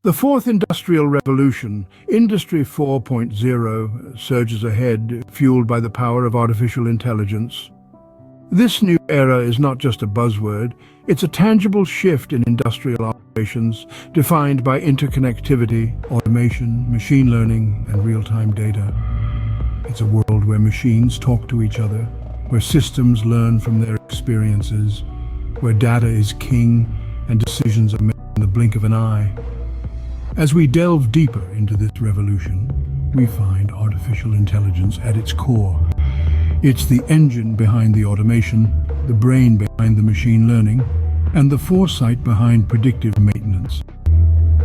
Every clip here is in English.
The fourth industrial revolution, Industry 4.0, surges ahead, fueled by the power of artificial intelligence. This new era is not just a buzzword, it's a tangible shift in industrial operations, defined by interconnectivity, automation, machine learning, and real-time data. It's a world where machines talk to each other, where systems learn from their experiences, where data is king and decisions are made in the blink of an eye. As we delve deeper into this revolution, we find artificial intelligence at its core. It's the engine behind the automation, the brain behind the machine learning, and the foresight behind predictive maintenance.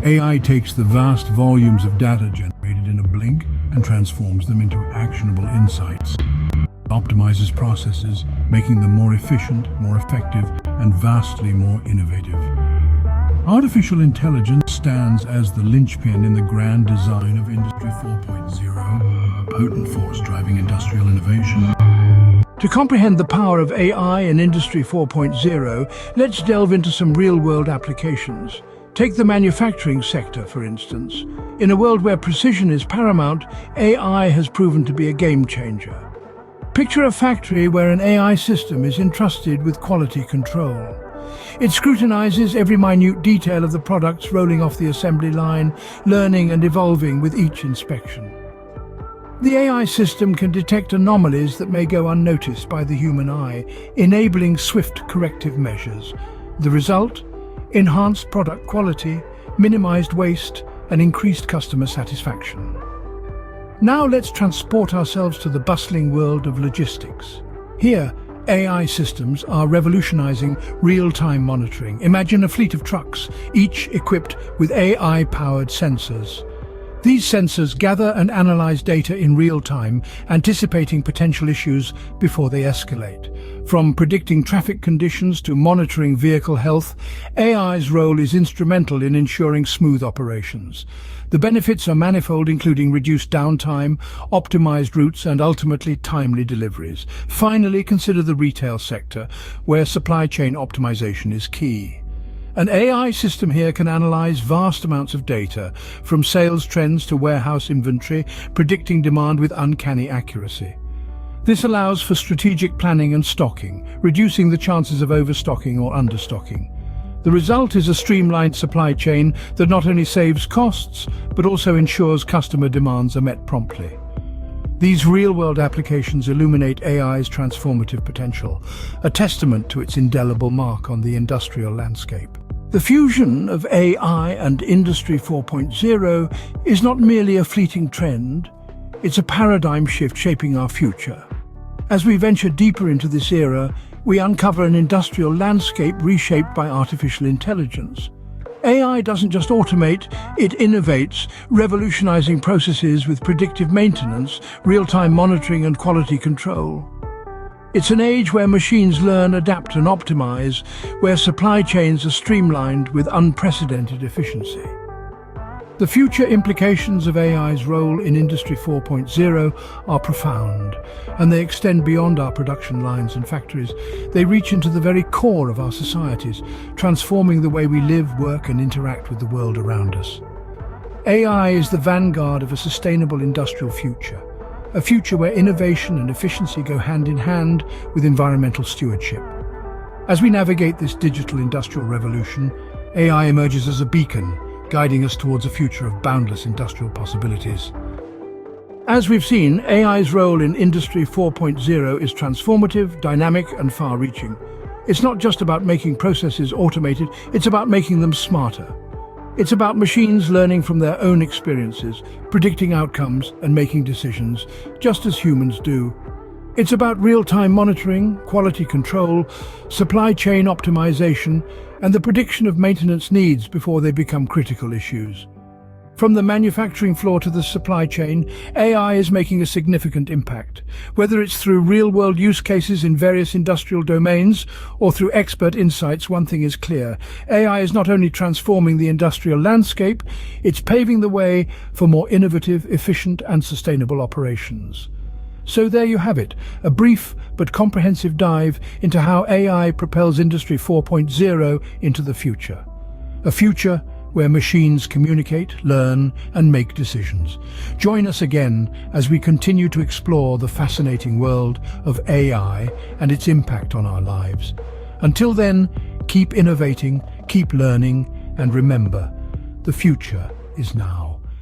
AI takes the vast volumes of data generated in a blink and transforms them into actionable insights. It optimizes processes, making them more efficient, more effective, and vastly more innovative. Artificial intelligence stands as the linchpin in the grand design of Industry 4.0, a potent force driving industrial innovation. To comprehend the power of AI in Industry 4.0, let's delve into some real-world applications. Take the manufacturing sector, for instance. In a world where precision is paramount, AI has proven to be a game-changer. Picture a factory where an AI system is entrusted with quality control. It scrutinizes every minute detail of the products rolling off the assembly line, learning and evolving with each inspection. The AI system can detect anomalies that may go unnoticed by the human eye, enabling swift corrective measures. The result? Enhanced product quality, minimized waste, and increased customer satisfaction. Now let's transport ourselves to the bustling world of logistics. Here, AI systems are revolutionizing real-time monitoring. Imagine a fleet of trucks, each equipped with AI-powered sensors. These sensors gather and analyze data in real time, anticipating potential issues before they escalate. From predicting traffic conditions to monitoring vehicle health, AI's role is instrumental in ensuring smooth operations. The benefits are manifold, including reduced downtime, optimized routes, and ultimately timely deliveries. Finally, consider the retail sector, where supply chain optimization is key. An AI system here can analyze vast amounts of data, from sales trends to warehouse inventory, predicting demand with uncanny accuracy. This allows for strategic planning and stocking, reducing the chances of overstocking or understocking. The result is a streamlined supply chain that not only saves costs, but also ensures customer demands are met promptly. These real-world applications illuminate AI's transformative potential, a testament to its indelible mark on the industrial landscape. The fusion of AI and Industry 4.0 is not merely a fleeting trend, it's a paradigm shift shaping our future. As we venture deeper into this era, we uncover an industrial landscape reshaped by artificial intelligence. AI doesn't just automate, it innovates, revolutionizing processes with predictive maintenance, real-time monitoring and quality control. It's an age where machines learn, adapt and optimize, where supply chains are streamlined with unprecedented efficiency. The future implications of AI's role in Industry 4.0 are profound, and they extend beyond our production lines and factories. They reach into the very core of our societies, transforming the way we live, work and interact with the world around us. AI is the vanguard of a sustainable industrial future, a future where innovation and efficiency go hand in hand with environmental stewardship. As we navigate this digital industrial revolution, AI emerges as a beacon, guiding us towards a future of boundless industrial possibilities. As we've seen, AI's role in Industry 4.0 is transformative, dynamic, and far-reaching. It's not just about making processes automated, it's about making them smarter. It's about machines learning from their own experiences, predicting outcomes and making decisions, just as humans do. It's about real-time monitoring, quality control, supply chain optimization, and the prediction of maintenance needs before they become critical issues. From the manufacturing floor to the supply chain, AI is making a significant impact. Whether it's through real-world use cases in various industrial domains or through expert insights, one thing is clear. AI is not only transforming the industrial landscape, it's paving the way for more innovative, efficient, and sustainable operations. So there you have it, a brief but comprehensive dive into how AI propels Industry 4.0 into the future. A future where machines communicate, learn, and make decisions. Join us again as we continue to explore the fascinating world of AI and its impact on our lives. Until then, keep innovating, keep learning, and remember, the future is now.